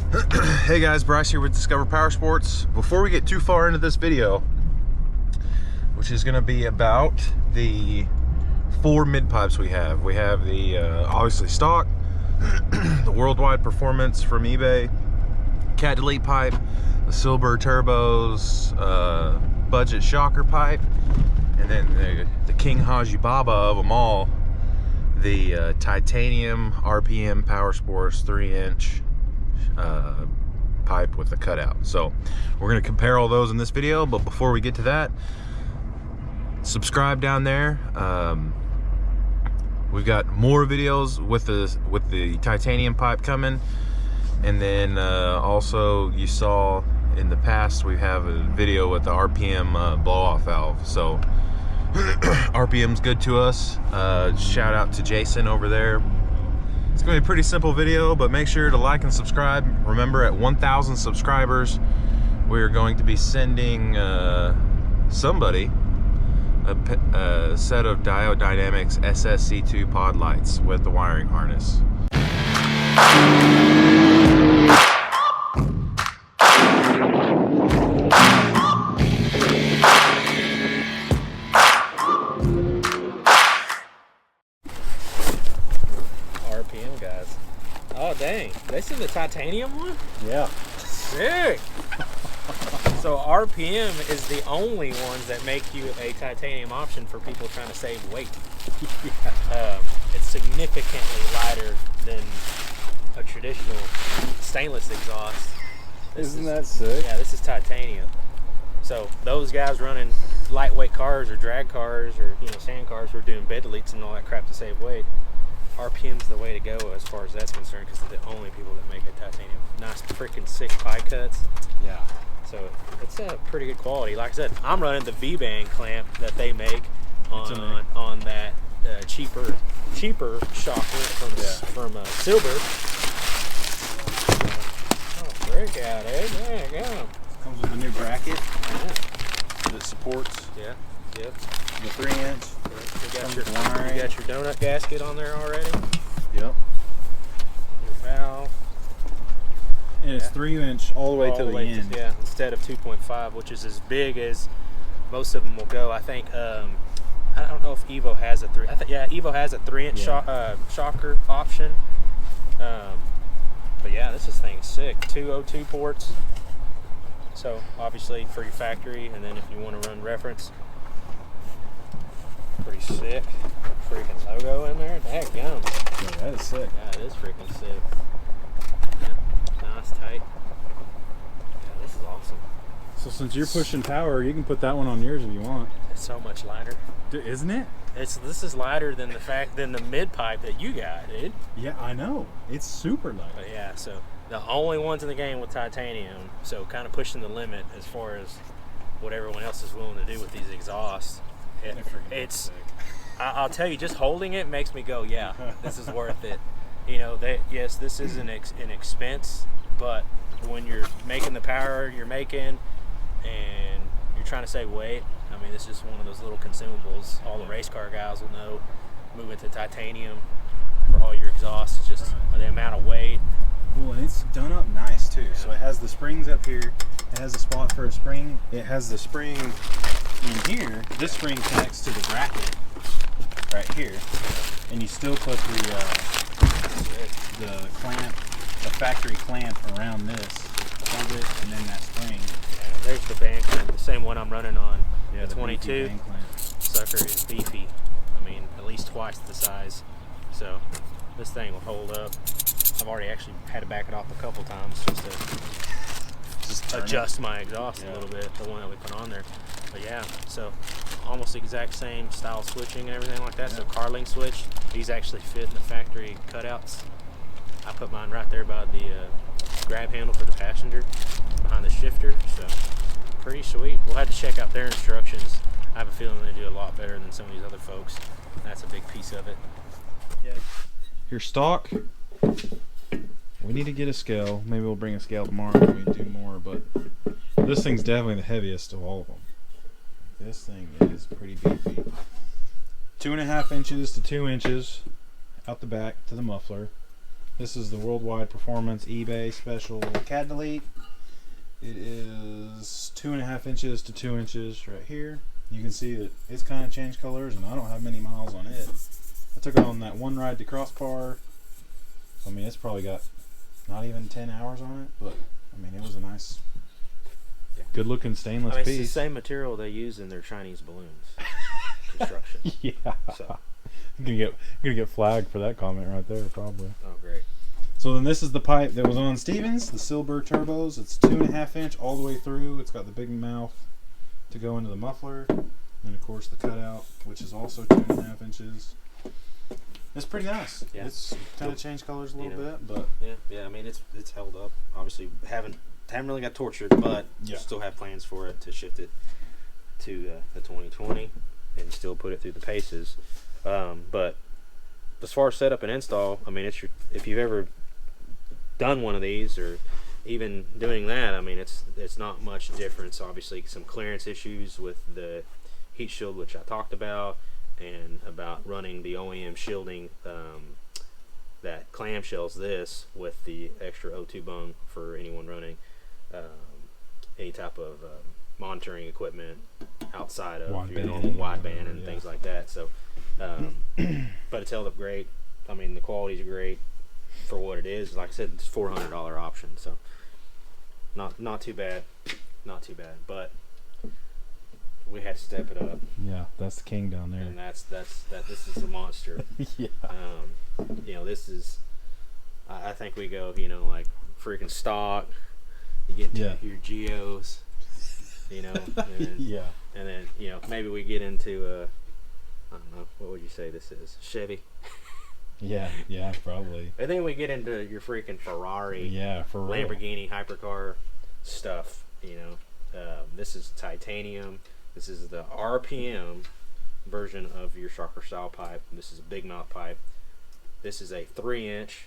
Hey guys, Bryce here with Discover Powersports. Before we get too far into this video, which is going to be about the 4 mid pipes we have the obviously stock, the worldwide performance from eBay, cat delete pipe, the Silbur Turbos budget shocker pipe, and then the King Haji Baba of them all, the titanium RPM Powersports 3-inch pipe with the cutout. So we're going to compare all those in this video, but before we get to that, subscribe down there. We've got more videos with the titanium pipe coming, and then also you saw in the past we have a video with the RPM blow-off valve. So RPM's good to us. Shout out to Jason over there. It's going to be a pretty simple video, but make sure to like and subscribe. Remember, at 1,000 subscribers, we're going to be sending somebody a set of Diode Dynamics SSC2 pod lights with the wiring harness. RPM guys. Oh dang, this is the titanium one? Yeah. Sick. So RPM is the only ones that make you a titanium option for people trying to save weight. It's significantly lighter than a traditional stainless exhaust. Isn't that sick? Yeah, this is titanium. So those guys running lightweight cars or drag cars or sand cars who are doing bed deletes and all that crap to save weight, RPM's the way to go as far as that's concerned, because they're the only people that make a titanium. Nice freaking sick pie cuts. Yeah. So it's a pretty good quality. Like I said, I'm running the V-band clamp that they make on that cheaper shocker from Silbur. Oh, break out, eh? There you go. Comes with a new bracket that supports Yeah. Yep. the 3-inch. You got your donut gasket on there already. Yep. Your valve. And it's 3-inch all the way to the end. Yeah, instead of 2.5, which is as big as most of them will go. I think I don't know if Evo has a 3. Evo has a 3-inch shocker option. But yeah, this thing's sick. 2 O2 ports. So obviously for your factory, and then if you want to run reference, pretty sick. Freaking logo in there. That gum. Yeah, that is sick. Yeah, it is freaking sick. Yeah, nice tight. Yeah, this is awesome. So since you're pushing power, you can put that one on yours if you want. It's so much lighter. Isn't it? This is lighter than the mid pipe that you got, dude. Yeah, I know. It's super light. But yeah, so the only ones in the game with titanium, so kind of pushing the limit as far as what everyone else is willing to do with these exhausts. I'll tell you, just holding it makes me go, yeah, this is worth it. Yes, this is an expense, but when you're making the power you're making and you're trying to save weight, I mean, this is just one of those little consumables. All the race car guys will know. Moving to titanium for all your exhausts is just the amount of weight. Well, and it's done up nice too. Yeah. So it has the springs up here. It has a spot for a spring. It has the spring in here. This spring connects to the bracket right here, and you still put the clamp, the factory clamp around this, hold it, and then that spring. Yeah, there's the band clamp, the same one I'm running on. Yeah, the 22 band clamp. Sucker is beefy. I mean, at least twice the size. So this thing will hold up. I've already actually had to back it off a couple times just to adjust my exhaust a little bit, the one that we put on there. But yeah, so almost the exact same style switching and everything like that. So Carling switch, these actually fit in the factory cutouts. I put mine right there by the grab handle for the passenger, behind the shifter. So pretty sweet. We'll have to check out their instructions. I have a feeling they do a lot better than some of these other folks. That's a big piece of it. Yeah. Your stock, we need to get a scale. Maybe we'll bring a scale tomorrow when we do more, but this thing's definitely the heaviest of all of them. This thing is pretty beefy. 2.5 inches to 2 inches out the back to the muffler. This is the Worldwide Performance eBay Special Cat Delete. It is 2.5 inches to 2 inches right here. You can see that it's kind of changed colors, and I don't have many miles on it. I took it on that one ride to Crossbar. I mean, it's probably got not even 10 hours on it, but I mean, it was a nice, good-looking stainless piece. It's the same material they use in their Chinese balloons construction. Yeah. So. I'm gonna get flagged for that comment right there, probably. Oh, great. So then this is the pipe that was on Stevens, the Silbur Turbos. It's 2.5 inch all the way through. It's got the big mouth to go into the muffler, and of course the cutout, which is also 2.5 inches. It's pretty nice. Yeah. It's kind of changed colors a little bit, but yeah. I mean, it's held up. Obviously, haven't really got tortured, but still have plans for it to shift it to the 2020 and still put it through the paces. But as far as setup and install, I mean, if you've ever done one of these or even doing that, I mean, it's not much difference. Obviously, some clearance issues with the heat shield, which I talked about, and about running the OEM shielding that clamshells this with the extra O2 bung for anyone running any type of monitoring equipment outside of your normal wideband and things like that. So, but it's held up great. I mean, the quality's great for what it is. Like I said, it's $400 option, so not too bad, But we had to step it up. yeah, that's the king down there. And this is a monster. Yeah. You know, this is. I think we go, like freaking stock. You get into your Geos. You know. And And then maybe we get into I don't know, what would you say this is? Chevy. Yeah, probably. And then we get into your freaking Ferrari, for real. Lamborghini hypercar stuff. This is titanium. This is the RPM version of your shocker style pipe. This is a big mouth pipe. This is a 3-inch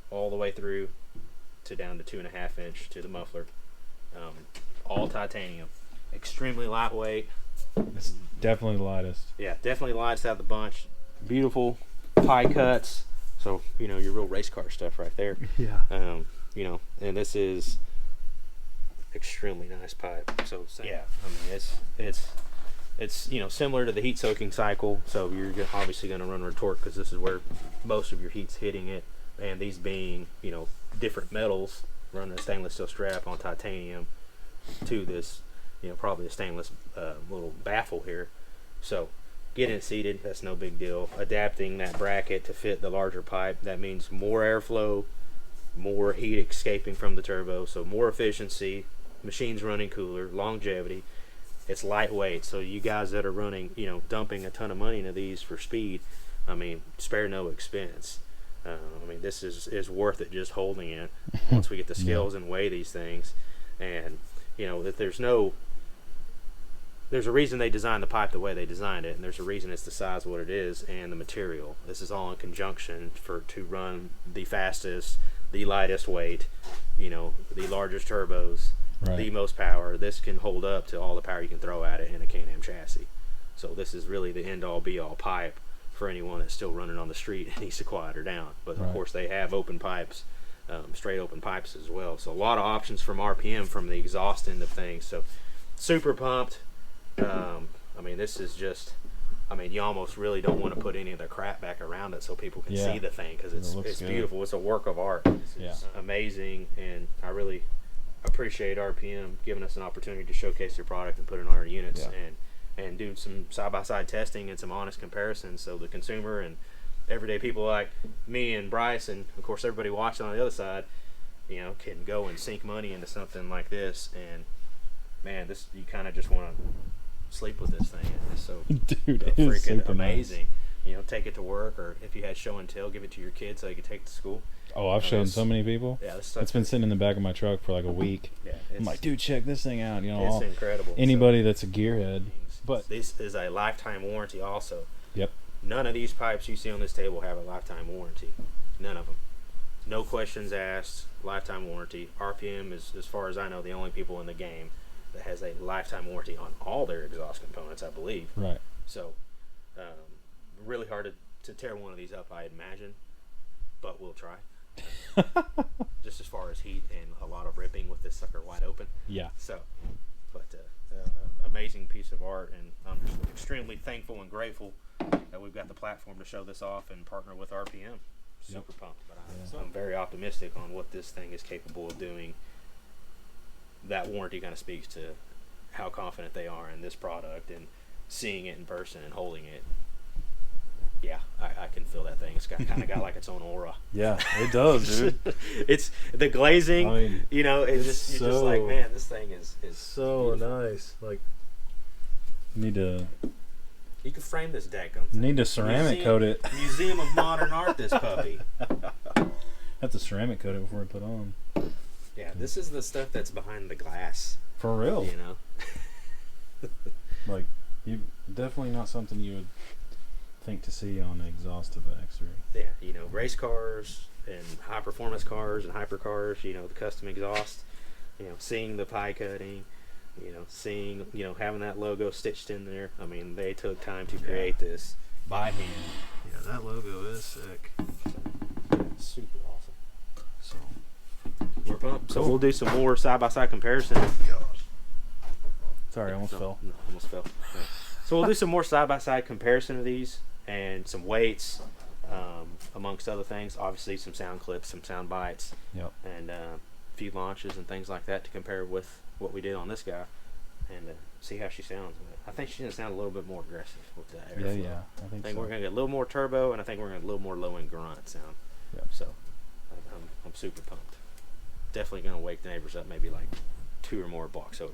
all the way through to down to 2.5 inch to the muffler. All titanium. Extremely lightweight. It's definitely the lightest. Yeah, definitely lightest out of the bunch. Beautiful pie cuts. So, your real race car stuff right there. Yeah. And this is extremely nice pipe. So, I mean, it's similar to the heat soaking cycle. So you're obviously going to run retort because this is where most of your heat's hitting it. And these being, different metals, running a stainless steel strap on titanium to this, probably a stainless little baffle here. So getting it seated, that's no big deal. Adapting that bracket to fit the larger pipe, that means more airflow, more heat escaping from the turbo, so more efficiency, machines running cooler, longevity. It's lightweight, so you guys that are running, dumping a ton of money into these for speed, I mean, spare no expense. I mean, this is worth it just holding it once we get the scales and weigh these things. And, that there's a reason they designed the pipe the way they designed it, and there's a reason it's the size what it is and the material. This is all in conjunction to run the fastest, the lightest weight, the largest turbos, the most power. This can hold up to all the power you can throw at it in a Can-Am chassis. So this is really the end-all be-all pipe for anyone that's still running on the street and needs to quiet her down. But of course they have open pipes, straight open pipes as well. So a lot of options from RPM from the exhaust end of things. So super pumped. I mean, this is just, you almost really don't want to put any of the crap back around it so people can see the thing, because it's beautiful. It's a work of art. It's amazing, and I really appreciate RPM giving us an opportunity to showcase their product and put it on our units and do some side-by-side testing and some honest comparisons, so the consumer and everyday people like me and Bryce, and of course everybody watching on the other side, can go and sink money into something like this. And man, this, you kind of just want to sleep with this thing. It's so freaking amazing. Nice. Take it to work, or if you had show and tell, give it to your kids so they could take it to school. Oh, I've shown so many people. Yeah, it's been sitting in the back of my truck for like a week. Yeah, I'm like, dude, check this thing out. It's incredible. Anybody that's a gearhead. But this is a lifetime warranty also. Yep. None of these pipes you see on this table have a lifetime warranty. None of them. No questions asked. Lifetime warranty. RPM is, as far as I know, the only people in the game that has a lifetime warranty on all their exhaust components, I believe. Right. So, really hard to tear one of these up, I imagine, but we'll try. just as far as heat and a lot of ripping with this sucker wide open. Yeah. So, but amazing piece of art, and I'm just extremely thankful and grateful that we've got the platform to show this off and partner with RPM. Super pumped, but I'm very optimistic on what this thing is capable of doing. That warranty kind of speaks to how confident they are in this product, and seeing it in person and holding it. Yeah, I can feel that thing. It's kind of got like its own aura. Yeah, it does, dude. It's the glazing. I mean, you know, you're just like, man, this thing is so beautiful. nice. Like, need to You can frame this daggum thing. need to ceramic coat it. Museum of Modern Art, this puppy. Have to ceramic coat it before I put on. Yeah, this is the stuff that's behind the glass. For real. You know. Like, you definitely not something you would think to see on exhaustive X3. Yeah, you know, race cars and high performance cars and hypercars, you know, the custom exhaust, you know, seeing the pie cutting, you know, seeing, you know, having that logo stitched in there. I mean, they took time to create this by hand. yeah, that logo is sick. Super awesome. So, We're pumped. So we'll do some more side-by-side comparisons. sorry, I almost fell. No, almost fell. Yeah. So we'll do some more side-by-side comparison of these and some weights, amongst other things. Obviously, some sound clips, some sound bites, Yep. and a few launches and things like that to compare with what we did on this guy, and see how she sounds. I think she's going to sound a little bit more aggressive with the airflow. Yeah, I I think think so. we're going to get a little more turbo, and I think we're going to get a little more low-end grunt sound. Yep. So I'm super pumped. Definitely going to wake the neighbors up maybe like 2 or more blocks over.